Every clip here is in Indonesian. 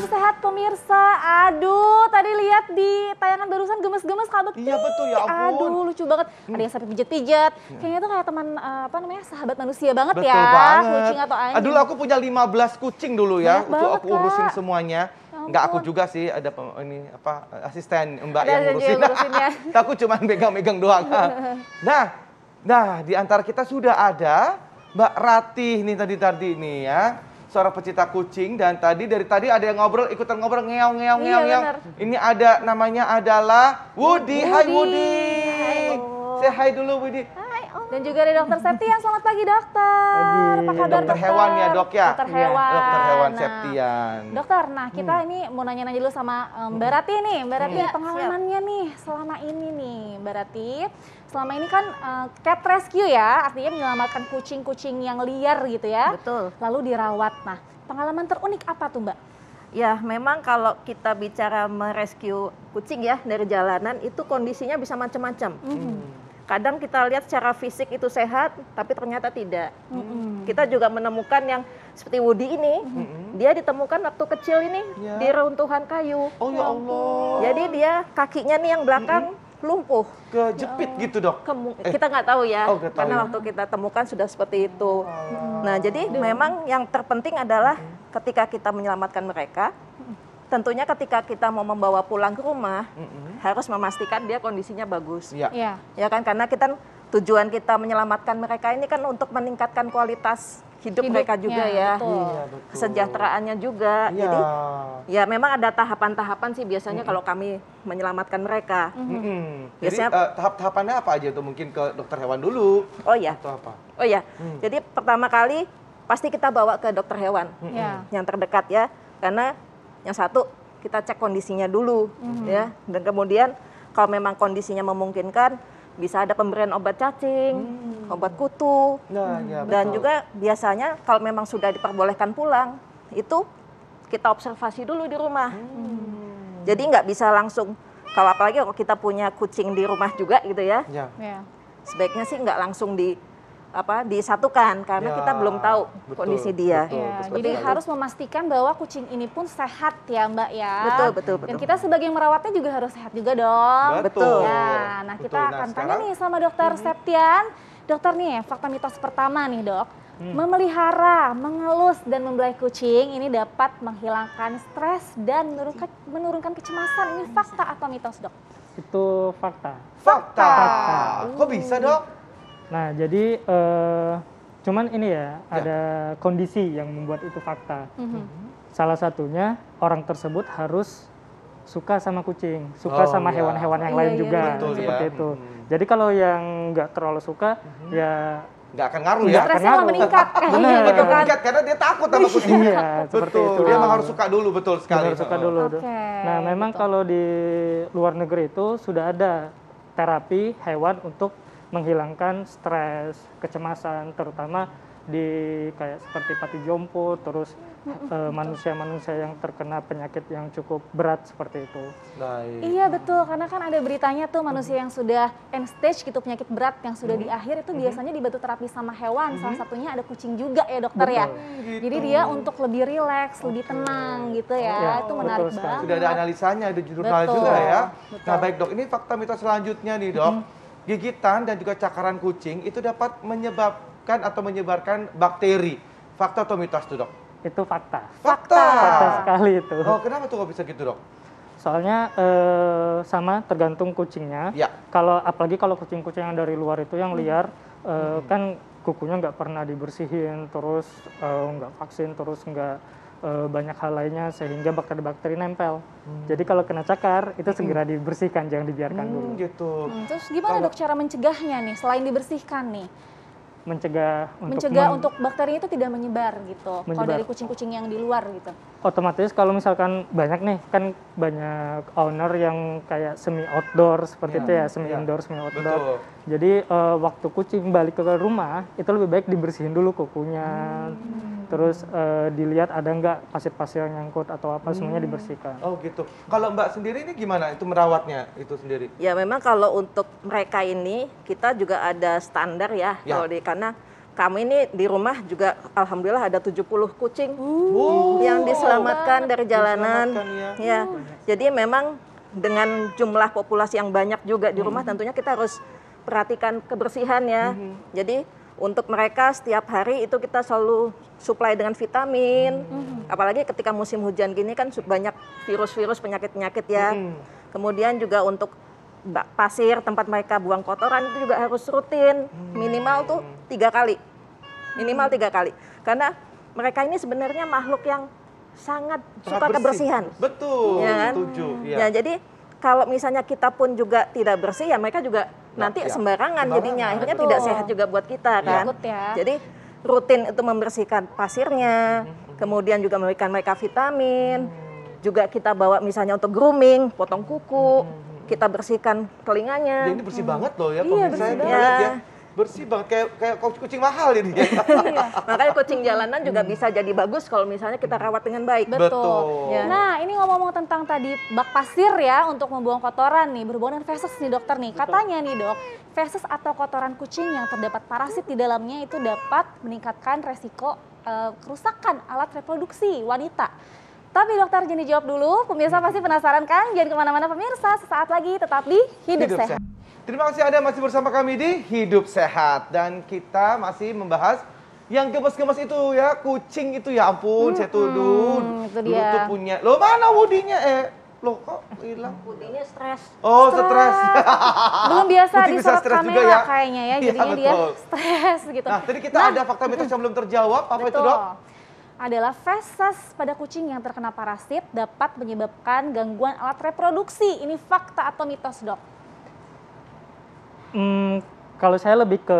masih sehat pemirsa. Aduh, tadi lihat di tayangan barusan gemes-gemes Kak Bekti. Iya betul, ya ampun. Aduh, lucu banget. Ada yang sampai pijet-pijet. Kayaknya tuh kayak teman sahabat manusia banget Betul ya. banget. Kucing atau anjing. Dulu aku punya 15 kucing dulu ya. Banyak Untuk banget, aku urusin Kak. semuanya. Ya Nggak aku ampun. juga sih, ada asisten Mbak Ada yang aja ngurusin. yang ngurusin ya. Aku cuma megang-megang doang. Nah, di antara kita sudah ada Mbak Ratih nih tadi nih ya. Seorang pecinta kucing dan dari tadi ada yang ikutan ngobrol ngeong. benar. Ini ada namanya adalah Woody. Hai Woody. Hai, Om. Say hi dulu Woody. Hai, Om. Dan juga ada Dokter Septian. Selamat pagi, Dokter. Pagi. Apa kabar, Dokter hewan ya, Dok ya? Dokter Iya. hewan. Dokter hewan Nah, Septian. Dokter, nah kita ini mau nanya-nanya dulu sama Mbak Rati nih. Mbak Rati, Iya, pengalamannya nih selama ini nih, Mbak Rati. Selama ini kan cat rescue ya, artinya menyelamatkan kucing-kucing yang liar gitu ya. Betul. Lalu dirawat. Nah, pengalaman terunik apa tuh Mbak? Ya, memang kalau kita bicara merescue kucing ya dari jalanan itu kondisinya bisa macam-macam. Kadang kita lihat secara fisik itu sehat, tapi ternyata tidak. Kita juga menemukan yang seperti Woody ini, dia ditemukan waktu kecil ini Ya. di runtuhan kayu. Oh ya Allah. Jadi dia kakinya nih yang belakang lumpuh. Kejepit gitu dok. Kita nggak tahu ya, Oh, nggak tahu karena ya. waktu kita temukan sudah seperti itu. Nah, jadi memang yang terpenting adalah ketika kita menyelamatkan mereka, tentunya ketika kita mau membawa pulang ke rumah, harus memastikan dia kondisinya bagus. Iya. Iya. Ya kan, karena tujuan kita menyelamatkan mereka ini kan untuk meningkatkan kualitas hidup mereka juga ya. betul. Iya betul. Kesejahteraannya juga. Iya. Jadi ya memang ada tahapan-tahapan sih biasanya kalau kami menyelamatkan mereka. Jadi Biasanya- tahap-tahapannya apa aja tuh? Mungkin ke dokter hewan dulu Oh ya. atau apa? Oh ya, jadi pertama kali pasti kita bawa ke dokter hewan Iya. yang terdekat ya, karena yang satu kita cek kondisinya dulu ya, dan kemudian kalau memang kondisinya memungkinkan bisa ada pemberian obat cacing, obat kutu, Nah, ya, dan betul. juga biasanya kalau memang sudah diperbolehkan pulang itu kita observasi dulu di rumah. Jadi nggak bisa langsung, kalau apalagi kalau kita punya kucing di rumah juga gitu ya, Ya. Iya. sebaiknya sih nggak langsung disatukan karena Ya, kita belum tahu betul, kondisi dia. betul. Iya, betul jadi sekali. harus memastikan bahwa kucing ini pun sehat ya Mbak ya. Betul, betul, Dan betul. kita sebagai yang merawatnya juga harus sehat juga dong. Betul. Ya, nah Betul. kita akan tanya sekarang- nih sama Dokter Septian. Dokter nih, fakta mitos pertama nih dok. Memelihara, mengelus, dan membelai kucing ini dapat menghilangkan stres dan menurunkan kecemasan. Ini fakta atau mitos dok? Itu fakta. Fakta. Fakta. Kok bisa dok? Nah, jadi cuman ini ya, ada kondisi yang membuat itu fakta. Salah satunya orang tersebut harus suka sama kucing, suka Oh, sama iya. hewan-hewan yang Iya, lain iya, juga, betul, seperti ya. itu. Jadi kalau yang nggak terlalu suka, ya Nggak akan ngaruh ya? Nggak Stresnya malah ngaruh. meningkat kayaknya Bener. gitu kan. Meningkat karena dia takut sama kucing. iya seperti Betul. itu. Dia memang harus suka dulu, betul sekali. Harus suka dulu. tuh. Oke, Nah, memang betul. kalau di luar negeri itu sudah ada terapi hewan untuk menghilangkan stres, kecemasan, terutama di kayak seperti pati jompo, terus manusia-manusia yang terkena penyakit yang cukup berat seperti itu. Baik. Iya betul, karena kan ada beritanya tuh manusia yang sudah end stage gitu, penyakit berat yang sudah di akhir itu biasanya dibantu terapi sama hewan. Salah satunya ada kucing juga ya dokter ya. Jadi dia untuk lebih rileks, lebih tenang gitu ya. Ya, Itu betul menarik sekali. banget. Sudah ada analisanya, ada jurnal Betul, juga ya. betul. Nah baik dok, ini fakta mitos selanjutnya nih dok. Gigitan dan juga cakaran kucing itu dapat menyebabkan atau menyebarkan bakteri. Fakta atau mitos tuh dok? Itu fakta. Fakta. Fakta sekali itu. Oh kenapa tuh kok bisa gitu dok? Soalnya sama tergantung kucingnya. Ya. Kalau apalagi kalau kucing-kucing yang dari luar itu yang liar, kan kukunya nggak pernah dibersihin, terus nggak vaksin, terus nggak banyak hal lainnya sehingga bakteri-bakteri nempel. Jadi kalau kena cakar itu segera dibersihkan, jangan dibiarkan dulu. Gitu. Terus gimana dok cara mencegahnya nih selain dibersihkan nih? Mencegah Untuk bakteri itu tidak menyebar gitu. Kalau Menyebar. dari kucing-kucing yang di luar gitu. otomatis kalau misalkan banyak nih, kan banyak owner yang kayak semi outdoor seperti itu ya, semi Ya. indoor, semi outdoor. Betul. Jadi waktu kucing balik ke rumah itu lebih baik dibersihin dulu kukunya, terus dilihat ada nggak pasir-pasir yang nyangkut atau apa, semuanya dibersihkan. Oh gitu. Kalau mbak sendiri ini gimana? Itu merawatnya itu sendiri? Ya memang kalau untuk mereka ini kita juga ada standar ya, Ya. karena kami ini di rumah juga alhamdulillah ada 70 kucing Wow. yang diselamatkan dari jalanan. Diselamatkan, Ya. Jadi memang dengan jumlah populasi yang banyak juga di rumah tentunya kita harus perhatikan kebersihan ya. Jadi untuk mereka setiap hari itu kita selalu supply dengan vitamin. Apalagi ketika musim hujan gini kan banyak virus-virus, penyakit-penyakit ya. Kemudian juga untuk pasir tempat mereka buang kotoran itu juga harus rutin, minimal tuh 3 kali, minimal 3 kali. Karena mereka ini sebenarnya makhluk yang sangat suka bersih. kebersihan. Betul, Ya kan? setuju. Iya. Ya, jadi kalau misalnya kita pun juga tidak bersih ya mereka juga nanti ya. sembarangan jadinya, akhirnya Betul. tidak sehat juga buat kita kan. Ikut ya. Jadi rutin itu membersihkan pasirnya, kemudian juga memberikan mereka vitamin, juga kita bawa misalnya untuk grooming, potong kuku, kita bersihkan telinganya. Ya, ini bersih banget loh ya Iya, pemirsa. bersih Kita banget. lihat ya. Bersih banget kayak kucing mahal ini ya. Makanya kucing jalanan juga bisa jadi bagus kalau misalnya kita rawat dengan baik. Betul. Betul. Ya. Nah, ini ngomong-ngomong tentang tadi bak pasir ya untuk membuang kotoran nih, berhubungan dengan feses nih dokter nih. Katanya nih dok, feses atau kotoran kucing yang terdapat parasit di dalamnya itu dapat meningkatkan resiko kerusakan alat reproduksi wanita. Tapi dokter jangan dijawab dulu, pemirsa pasti penasaran kan? Jangan kemana-mana pemirsa, sesaat lagi tetap di Hidup Sehat. Terima kasih Anda masih bersama kami di Hidup Sehat. Dan kita masih membahas yang gemes-gemes itu ya, kucing itu ya ampun, saya tuduh. itu Dulu dia. tuh punya, loh mana Woody-nya loh kok hilang? Budinya stres. Oh, stres. Belum biasa Kucing bisa disorot stres juga kamera ya. kayaknya ya, Iya, jadinya dia betul. stres gitu. Nah, tadi kita ada fakta mitos yang belum terjawab, apa itu Betul. dok? Adalah feses pada kucing yang terkena parasit dapat menyebabkan gangguan alat reproduksi. Ini fakta atau mitos dok? Kalau saya lebih ke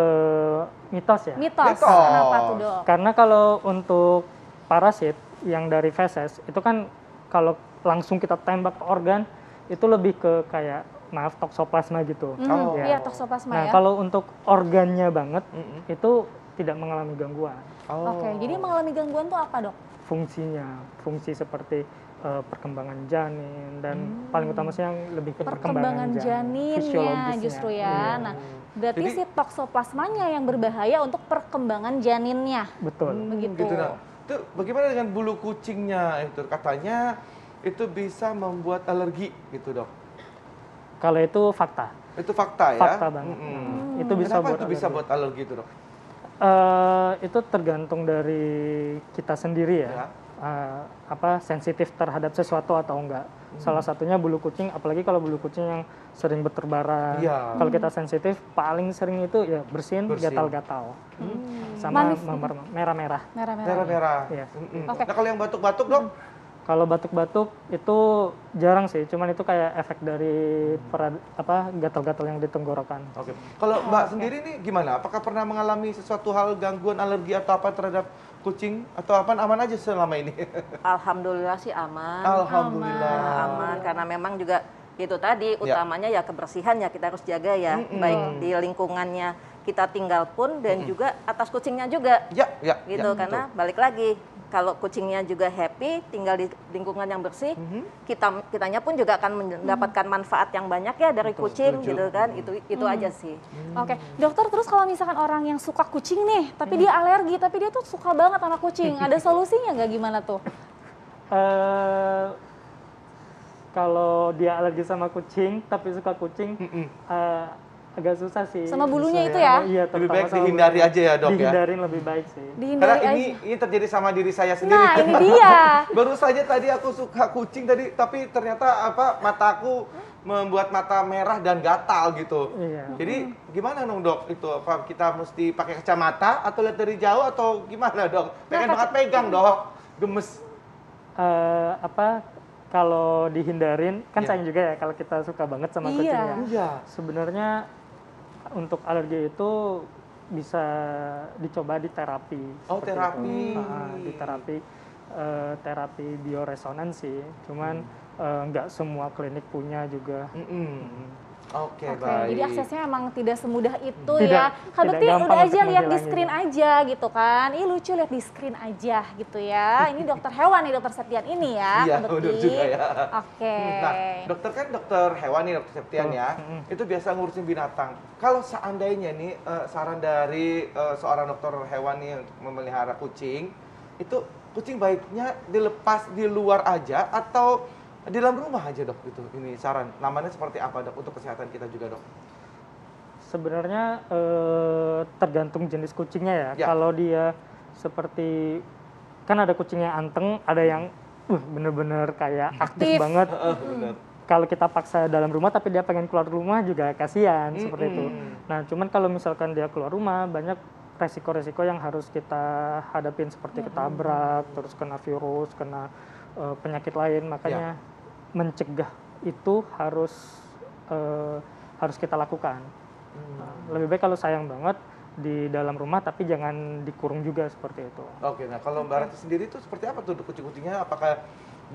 mitos ya. Mitos. Mitos. Kenapa tuh dok? Karena kalau untuk parasit yang dari feses itu kan kalau langsung kita tembak ke organ itu lebih ke kayak maaf toksoplasma gitu. Oh. Iya, toksoplasma Nah, ya. kalau untuk organnya banget itu tidak mengalami gangguan. Oh. Oke, jadi mengalami gangguan tuh apa dok? Fungsi seperti perkembangan janin dan paling utama sih yang lebih ke Perkembangan janinnya fisiologisnya. justru ya. Iya, Nah, berarti Jadi- si toksoplasmanya yang berbahaya untuk perkembangan janinnya. betul. Begitu. Gitu, nah. Itu bagaimana dengan bulu kucingnya itu? Katanya itu bisa membuat alergi gitu dok. Kalau itu fakta. Itu fakta ya? Fakta banget. Itu bisa Kenapa buat itu bisa alergi. buat alergi itu dok? Itu tergantung dari kita sendiri ya. Ya. Sensitif terhadap sesuatu atau enggak. Salah satunya bulu kucing, apalagi kalau bulu kucing yang sering berterbaran. Iya. Kalau kita sensitif, paling sering itu ya bersin, Bersin. gatal-gatal. Sama merah-merah. Merah-merah. Merah-merah. Iya. Oke. Nah kalau yang batuk-batuk dok? Kalau batuk-batuk itu jarang sih, cuman itu kayak efek dari gatal-gatal yang di tenggorokan. Oke. Kalau Mbak sendiri nih gimana? Apakah pernah mengalami sesuatu hal gangguan alergi atau apa terhadap kucing atau apa aman aja selama ini? Alhamdulillah sih aman. Alhamdulillah. Aman karena memang juga itu tadi utamanya ya kebersihan ya kita harus jaga ya, baik di lingkungannya kita tinggal pun dan juga atas kucingnya juga. Ya, ya. Gitu ya, karena balik lagi kalau kucingnya juga happy tinggal di lingkungan yang bersih, kitanya pun juga akan mendapatkan manfaat yang banyak ya dari kucing setuju. gitu kan. Itu aja sih. Oke, dokter terus kalau misalkan orang yang suka kucing nih, tapi dia alergi, tapi dia tuh suka banget sama kucing, ada solusinya nggak gimana tuh? Kalau dia alergi sama kucing, tapi suka kucing, agak susah sih. Sama bulunya Susah itu ya? Iya, Lebih terutama baik sama dihindari bulunya. aja ya, Dok, ya? Dihindarin lebih baik sih. Karena Dihindari aja. ini terjadi sama diri saya sendiri. Nah, ini dia. Baru saja tadi aku suka kucing tadi, tapi ternyata mataku membuat mata merah dan gatal gitu. Iya. Jadi gimana dong dok? Itu apa kita mesti pakai kacamata atau lihat dari jauh atau gimana dok? Pengen banget pegang dok, gemes. Kalau dihindarin kan Iya. sayang juga ya kalau kita suka banget sama Iya. kucingnya. Iya. Sebenarnya untuk alergi itu bisa dicoba di terapi. Oh, seperti terapi. itu. Di terapi bioresonansi. Cuman nggak semua klinik punya juga. Oke, Oke, baik. jadi aksesnya emang tidak semudah itu Tidak- ya. Kan tidak berarti gampang udah aja untuk lihat di menghilanginya. screen aja gitu kan. Ih lucu lihat di screen aja gitu ya. Ini dokter hewan nih, dokter Septian ini ya. Iya, Mbak benar Bekti. juga ya. Oke. Nah, dokter kan dokter hewan nih, dokter Septian ya. Itu biasa ngurusin binatang. Kalau seandainya nih saran dari seorang dokter hewan nih untuk memelihara kucing, itu kucing baiknya dilepas di luar aja atau di dalam rumah aja, Dok? Gitu. Ini saran. Namanya seperti apa, Dok, untuk kesehatan kita juga, Dok? Sebenarnya tergantung jenis kucingnya ya. Ya. Kalau dia seperti kan ada kucing yang anteng, ada yang bener-bener kayak aktif Aktif. banget. Benar. Kalau kita paksa dalam rumah tapi dia pengen keluar rumah juga kasihan seperti itu. Nah, cuman kalau misalkan dia keluar rumah banyak resiko-resiko yang harus kita hadapin seperti ketabrak, terus kena virus, kena penyakit lain. Makanya mencegah itu harus kita lakukan. Lebih baik kalau sayang banget di dalam rumah tapi jangan dikurung juga seperti itu. Oke, nah kalau Mbak Rati sendiri tuh seperti apa tuh kucing-kucingnya? Apakah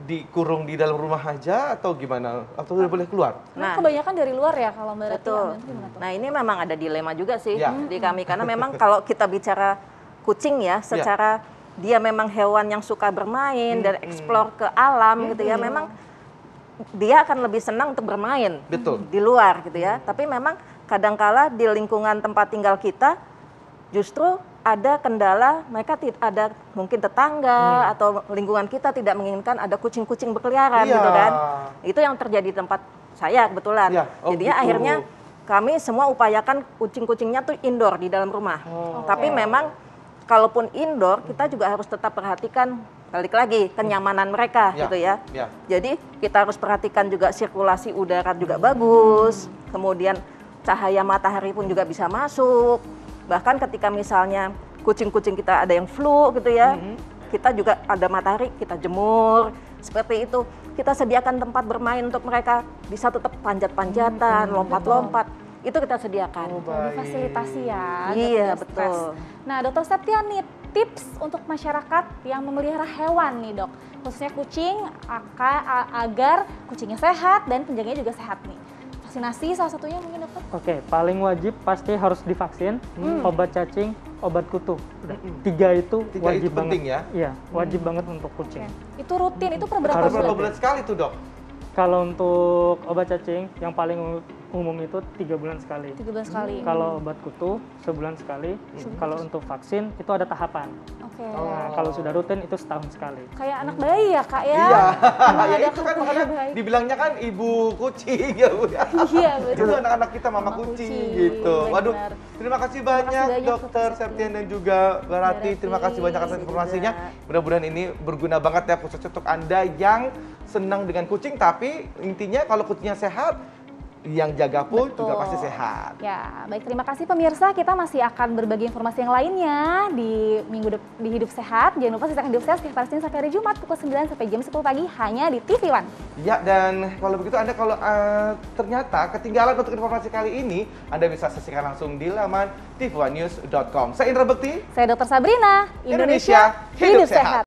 dikurung di dalam rumah aja atau gimana? Atau udah boleh keluar? Nah, Nah. kebanyakan dari luar ya kalau Mbak Rati Betul. ambil gimana tuh? Nah ini memang ada dilema juga sih Ya. di kami karena memang kalau kita bicara kucing ya, secara dia memang hewan yang suka bermain dan explore ke alam gitu ya, memang dia akan lebih senang untuk bermain Betul. di luar gitu ya. Tapi memang kadangkala di lingkungan tempat tinggal kita justru ada kendala, mereka ada mungkin tetangga atau lingkungan kita tidak menginginkan ada kucing-kucing berkeliaran Iya. gitu kan. Itu yang terjadi di tempat saya kebetulan. Iya. Oh, Jadinya gitu. akhirnya kami semua upayakan kucing-kucingnya tuh indoor di dalam rumah. Tapi memang kalaupun indoor kita juga harus tetap perhatikan balik lagi kenyamanan mereka Ya, gitu ya. ya. Jadi kita harus perhatikan juga sirkulasi udara juga bagus. Kemudian cahaya matahari pun juga bisa masuk. Bahkan ketika misalnya kucing-kucing kita ada yang flu gitu ya, kita juga ada matahari, kita jemur. Seperti itu, kita sediakan tempat bermain untuk mereka bisa tetap panjat-panjatan, lompat-lompat. Itu kita sediakan. Difasilitasi ya. Iya, agar tidak stres. betul. Nah, Dokter Septian nih tips untuk masyarakat yang memelihara hewan nih, Dok. Khususnya kucing agar kucingnya sehat dan penjaganya juga sehat nih. Vaksinasi salah satunya mungkin, Dokter? Oke, paling wajib pasti harus divaksin, obat cacing, obat kutu. Udah. Tiga itu Tiga wajib itu penting banget. ya? Iya, wajib banget untuk kucing. Itu rutin, itu per berapa Harus Berapa bulan? bulan sekali tuh, Dok? Kalau untuk obat cacing yang paling umum itu 3 bulan sekali. 3 bulan sekali. Kalau obat kutu sebulan sekali. Kalau untuk vaksin itu ada tahapan. Oke. Nah, kalau sudah rutin itu setahun sekali. Kayak anak bayi ya, Kak ya? Iya. Emang Ya ada itu kan kabar makanya bayi. dibilangnya kan ibu kucing ya, Bu. Ya. Iya, betul. Itu anak-anak kita mama Mama kucing kucing, gitu. Waduh, benar. terima kasih banyak banyak, Dokter Dokter Septian dan juga Mbak Rati. Terima kasih banyak atas Terima kasih informasinya. juga. Mudah-mudahan ini berguna banget ya khususnya untuk Anda yang senang dengan kucing, tapi intinya kalau kucingnya sehat, yang jaga pun juga Betul. pasti sehat. Ya, baik, terima kasih pemirsa. Kita masih akan berbagi informasi yang lainnya di di Hidup Sehat. Jangan lupa saksikan Hidup Sehat setiap hari Senin sampai hari Jumat pukul 9 sampai jam 10 pagi hanya di TV One. Ya, dan kalau begitu Anda kalau ternyata ketinggalan untuk informasi kali ini, Anda bisa saksikan langsung di laman tv1news.com. Saya Indra Bekti. Saya Dr. Sabrina, Indonesia, hidup sehat.